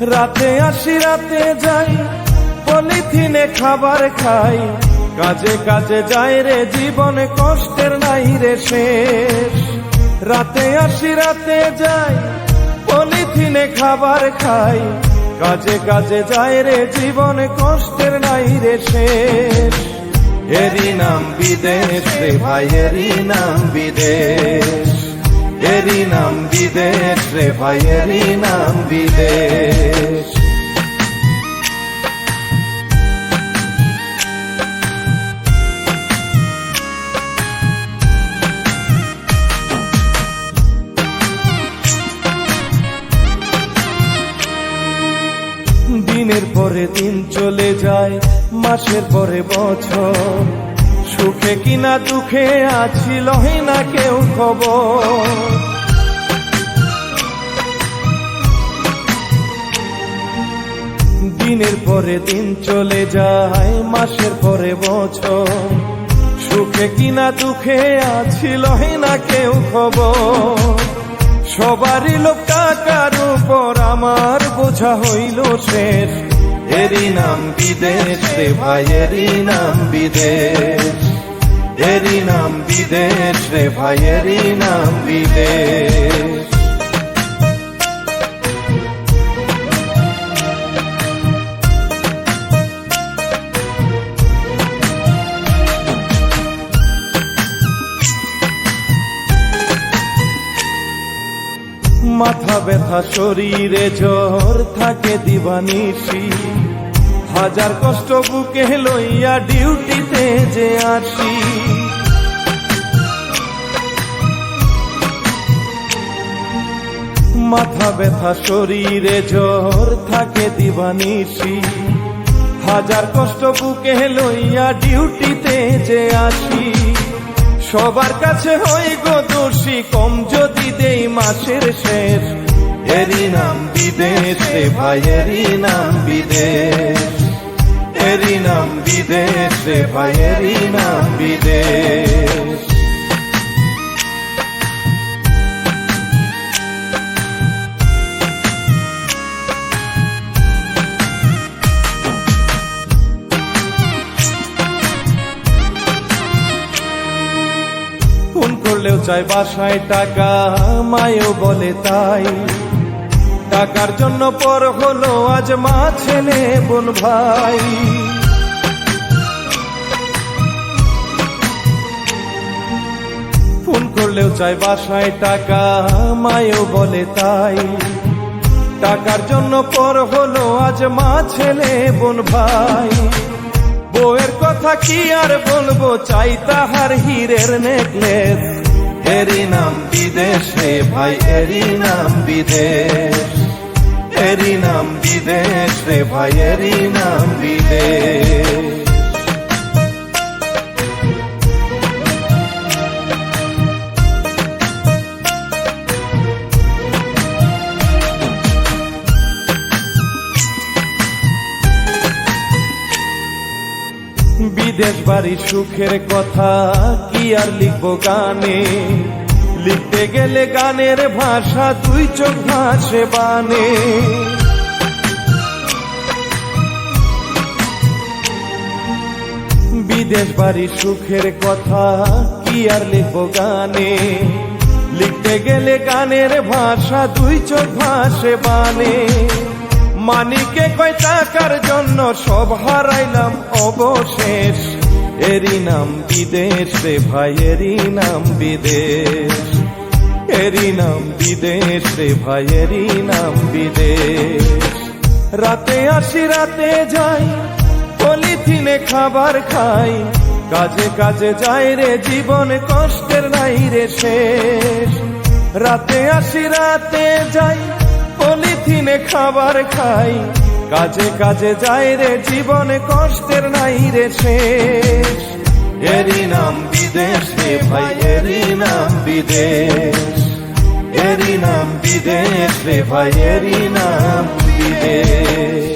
রাতে আসি রাতে যাই, পলিথিনে খাবার খাই, কাজে কাজে যাই রে জীবনে কষ্টের নাই রে শেষ। রাতে আসি রাতে যাই, পলিথিনে খাবার খাই, কাজে কাজে যাই রে জীবনে কষ্টের নাই রে শেষ। এরই নাম বিদেশ রে ভাই, এরই নাম বিদেশ, এরই নাম বিদেশ রে ভাই, এরই নাম বিদেশ। দিনের পরে দিন চলে যায়, মাসের পরে বছর, সুখে কিনা দুঃখে আছি লহে না কেউ খবর। দিনের পরে দিন চলে যায়, মাসের পরে বছর, সুখে কিনা দুঃখে আছি লহে না কেউ খবর। সবারই লোক টাকার উপর, আমার বোঝা হইল শেষ। এরই নাম বিদেশ রে ভাই, এরই নাম বিদেশ, এরই নাম বিদেশ রে ভাই, এরই নাম বিদেশ। মাথা ব্যথা শরীরে জ্বর থাকে দিবানিশি, হাজার কষ্ট বুকে লইয়া ডিউটিতে যে আসি। মাথা ব্যথা শরীরে জ্বর থাকে দিবানিশি, হাজার কষ্ট বুকে লইয়া ডিউটিতে যে আসি। সবার কাছে হই গো দোষী, কম যদি দেই মাসের শেষ। এরই নাম বিদেশ রে ভাই, এরই নাম বিদেশ, এরই নাম বিদেশ রে ভাই, এরই নাম বিদেশ। ফোন করলেও চাই বাসায় টাকা, মায়েও বলে তাই। টাকার জন্য পর হলো আজ মা ছেলে বোন ভাই। ফোন করলেও চাই বাসায় টাকা, মায়েও বলে তাই। টাকার জন্য পর হলো আজ মা ছেলে বোন ভাই। বউয়ের কথা কি আর বলবো, চাই তাহার হীরের নেকলেস। এরই নাম বিদেশ রে ভাই, এরই নাম বিদেশ, এরই নাম বিদেশ রে ভাই, এরই নাম বিদেশ। বিদেশ বাড়ি সুখের কথা কি আর লিখবো গানে, লিখতে গেলে গানের ভাষা দুই চোখ ভাসে বানে। বিদেশ বাড়ি সুখের কথা কি আর লিখবো গানে, লিখতে গেলে গানের ভাষা দুই চোখ ভাসে বানে। মানিকে কয় টাকার জন্য সব হারাইলাম অবশেষ। এরই নাম বিদেশ রে ভাই, এরই নাম বিদেশ, এরই নাম বিদেশ রে ভাই, এরই নাম বিদেশ। রাতে আসি রাতে যাই, পলিথিনে খাবার খাই, কাজে কাজে যাই রে জীবনে কষ্টের নাই রে শেষ। রাতে আসি রাতে যাই, পলিথিনে খাবার খাই, কাজে কাজে যাই রে জীবনে কষ্টের নাই রে শেষ। এরই নাম বিদেশ রে ভাই, এরই নাম বিদেশ, এরই নাম বিদেশ রে ভাই, এরই নাম বিদেশ।